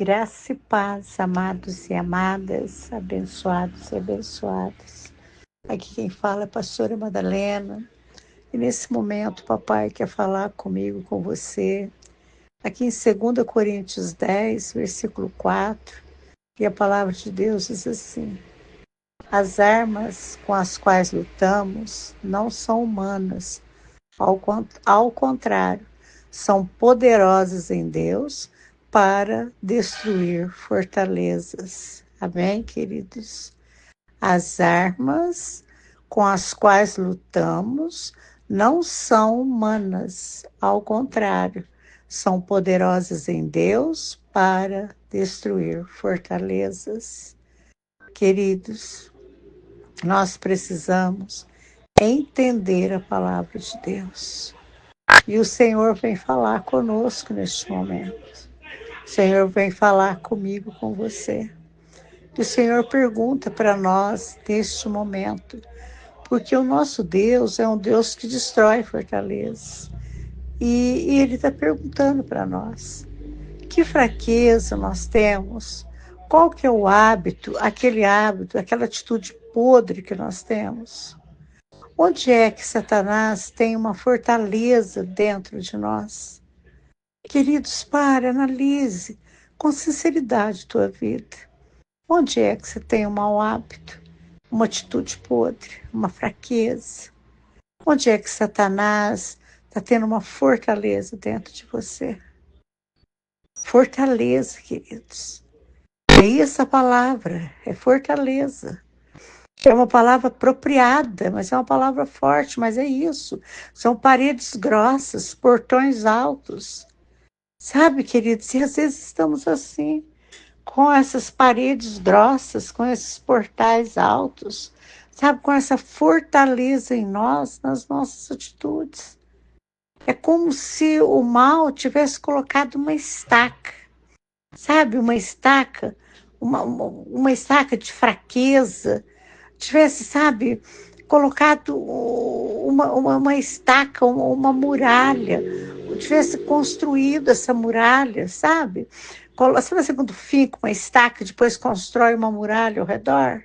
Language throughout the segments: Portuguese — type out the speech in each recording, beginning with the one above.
Graça e paz, amados e amadas, abençoados e abençoadas. Aqui quem fala é a pastora Madalena. E nesse momento, papai quer falar comigo, com você. Aqui em 2 Coríntios 10, versículo 4, e a palavra de Deus diz assim: as armas com as quais lutamos não são humanas, ao contrário, são poderosas em Deus para destruir fortalezas. Amém, queridos? As armas com as quais lutamos não são humanas, ao contrário, são poderosas em Deus para destruir fortalezas. Queridos, nós precisamos entender a palavra de Deus. E o Senhor vem falar conosco neste momento. O Senhor vem falar comigo, com você. E o Senhor pergunta para nós neste momento, porque o nosso Deus é um Deus que destrói fortalezas. E Ele está perguntando para nós, que fraqueza nós temos? Qual que é o hábito, aquela atitude podre que nós temos? Onde é que Satanás tem uma fortaleza dentro de nós? Queridos, analise com sinceridade tua vida. Onde é que você tem um mau hábito, uma atitude podre, uma fraqueza? Onde é que Satanás está tendo uma fortaleza dentro de você? Fortaleza, queridos. É essa palavra, é fortaleza. É uma palavra apropriada, mas é uma palavra forte, mas é isso. São paredes grossas, portões altos. Sabe, queridos, e às vezes estamos assim, com essas paredes grossas, com esses portais altos, sabe, com essa fortaleza em nós, nas nossas atitudes. É como se o mal tivesse colocado uma estaca, sabe, uma estaca, uma estaca de fraqueza, tivesse, sabe, colocado uma estaca, uma muralha, tivesse construído essa muralha, sabe? Sabe assim, quando fica uma estaca, depois constrói uma muralha ao redor?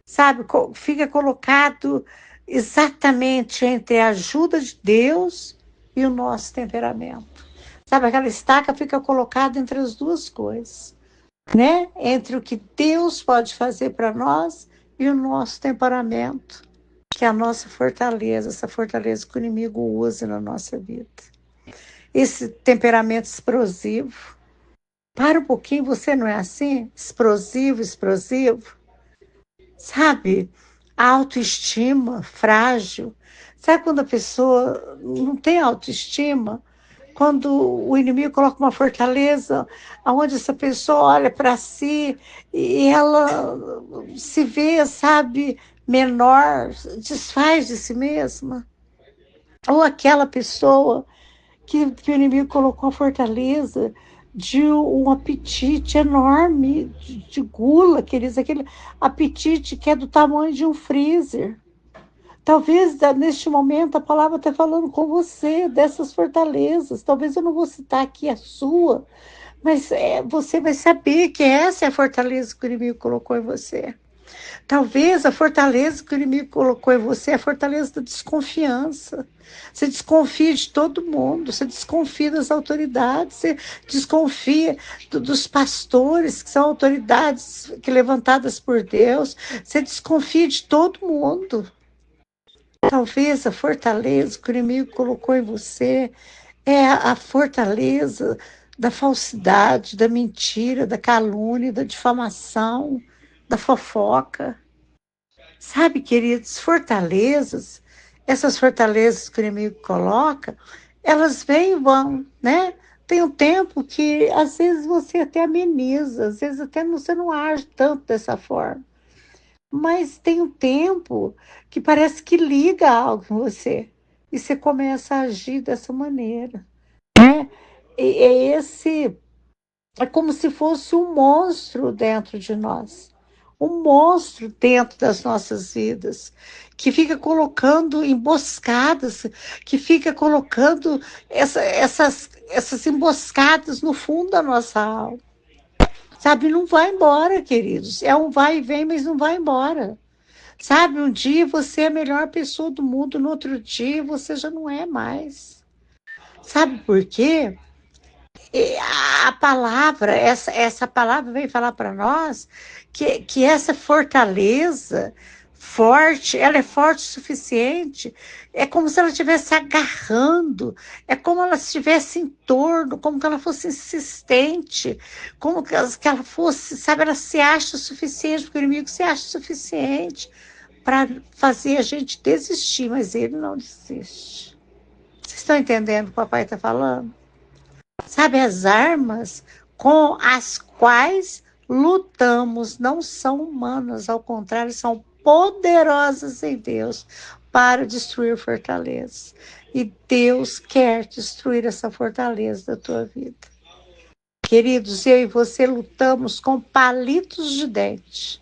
Sabe, fica colocado exatamente entre a ajuda de Deus e o nosso temperamento. Sabe, aquela estaca fica colocada entre as duas coisas, né? Entre o que Deus pode fazer para nós e o nosso temperamento, que é a nossa fortaleza, essa fortaleza que o inimigo usa na nossa vida. Esse temperamento explosivo. Para um pouquinho, você não é assim? Explosivo. Sabe? Autoestima frágil. Sabe quando a pessoa não tem autoestima? Quando o inimigo coloca uma fortaleza, onde essa pessoa olha para si e ela se vê, sabe, menor, desfaz de si mesma. Ou aquela pessoa que o inimigo colocou a fortaleza de um apetite enorme de gula, queridos, aquele apetite que é do tamanho de um freezer. Talvez neste momento a palavra está falando com você dessas fortalezas. Talvez eu não vou citar aqui a sua, mas você vai saber que essa é a fortaleza que o inimigo colocou em você. Talvez a fortaleza que o inimigo colocou em você é a fortaleza da desconfiança. Você desconfia de todo mundo, você desconfia das autoridades, você desconfia dos pastores, que são autoridades levantadas por Deus, você desconfia de todo mundo. Talvez a fortaleza que o inimigo colocou em você é a fortaleza da falsidade, da mentira, da calúnia, da difamação, da fofoca. Sabe, queridos, fortalezas, essas fortalezas que o inimigo coloca, elas vêm e vão, né? Tem um tempo que, às vezes, você até ameniza, às vezes até você não age tanto dessa forma. Mas tem um tempo que parece que liga algo em você e você começa a agir dessa maneira, né? É como se fosse um monstro dentro de nós, um monstro dentro das nossas vidas, que fica colocando emboscadas, que fica colocando essas emboscadas no fundo da nossa alma. Sabe, não vai embora, queridos. É um vai e vem, mas não vai embora. Sabe, um dia você é a melhor pessoa do mundo, no outro dia você já não é mais. Sabe por quê? E a palavra, essa palavra vem falar para nós que essa fortaleza forte, ela é forte o suficiente. É como se ela estivesse agarrando, é como ela estivesse em torno, como que ela fosse insistente, como que ela fosse, sabe, ela se acha o suficiente, porque o inimigo se acha o suficiente para fazer a gente desistir, mas ele não desiste. Vocês estão entendendo o que o papai está falando? Sabe, as armas com as quais lutamos não são humanas, ao contrário, são poderosas em Deus para destruir fortalezas. E Deus quer destruir essa fortaleza da tua vida. Queridos, eu e você lutamos com palitos de dente,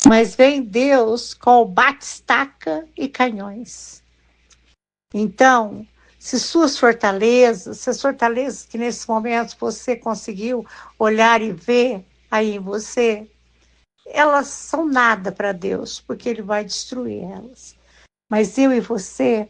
mas vem Deus com batistaca e canhões. Então, se as fortalezas que nesses momentos você conseguiu olhar e ver aí em você, elas são nada para Deus, porque Ele vai destruir elas. Mas eu e você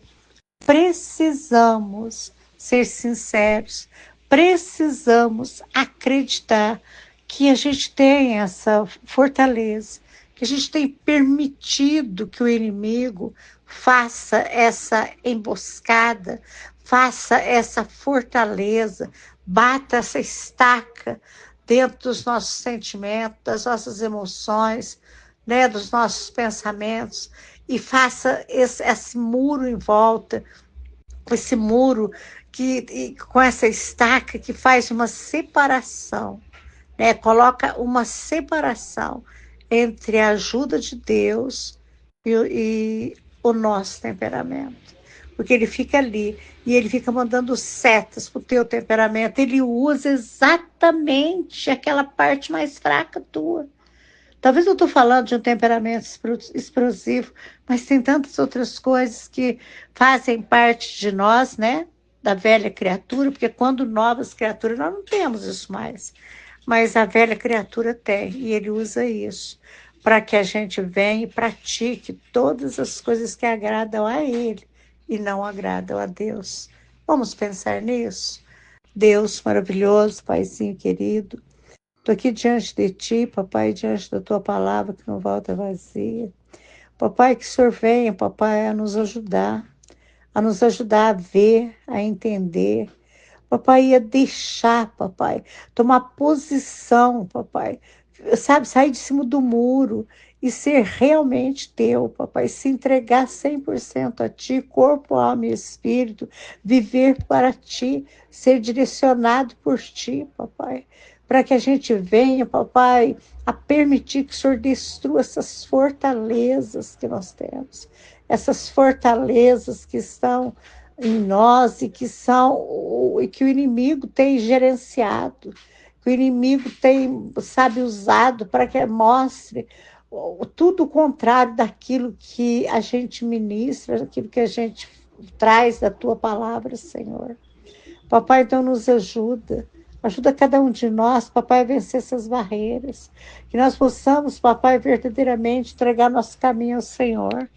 precisamos ser sinceros, precisamos acreditar que a gente tem essa fortaleza, que a gente tem permitido que o inimigo faça essa emboscada, faça essa fortaleza, bata essa estaca dentro dos nossos sentimentos, das nossas emoções, né, dos nossos pensamentos, e faça esse muro em volta, esse muro com essa estaca que faz uma separação, né? Coloca uma separação entre a ajuda de Deus e o nosso temperamento. Porque ele fica ali e ele fica mandando setas para o teu temperamento. Ele usa exatamente aquela parte mais fraca tua. Talvez eu estou falando de um temperamento explosivo, mas tem tantas outras coisas que fazem parte de nós, né? Da velha criatura, porque quando novas criaturas, nós não temos isso mais. Mas a velha criatura tem, e ele usa isso para que a gente venha e pratique todas as coisas que agradam a ele e não agradam a Deus. Vamos pensar nisso? Deus maravilhoso, Paizinho querido, estou aqui diante de ti, papai, diante da tua palavra que não volta vazia. Papai, que o Senhor venha, papai, a nos ajudar a ver, a entender. Papai, ia deixar, papai, tomar posição, papai, sabe, sair de cima do muro e ser realmente teu, papai, se entregar 100% a ti, corpo, alma e espírito, viver para ti, ser direcionado por ti, papai, para que a gente venha, papai, a permitir que o Senhor destrua essas fortalezas que nós temos, essas fortalezas que estão em nós e que o inimigo tem gerenciado, que o inimigo tem, sabe, usado para que mostre tudo o contrário daquilo que a gente ministra, daquilo que a gente traz da tua palavra, Senhor. Papai, então nos ajuda. Ajuda cada um de nós, papai, a vencer essas barreiras. Que nós possamos, papai, verdadeiramente entregar nosso caminho ao Senhor.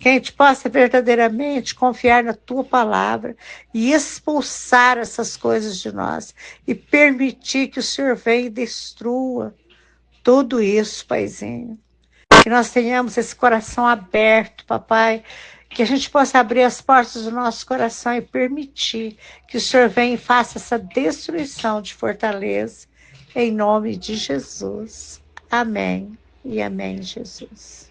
Que a gente possa verdadeiramente confiar na tua palavra e expulsar essas coisas de nós. E permitir que o Senhor venha e destrua tudo isso, paizinho. Que nós tenhamos esse coração aberto, papai, que a gente possa abrir as portas do nosso coração e permitir que o Senhor venha e faça essa destruição de fortaleza, em nome de Jesus. Amém e amém, Jesus.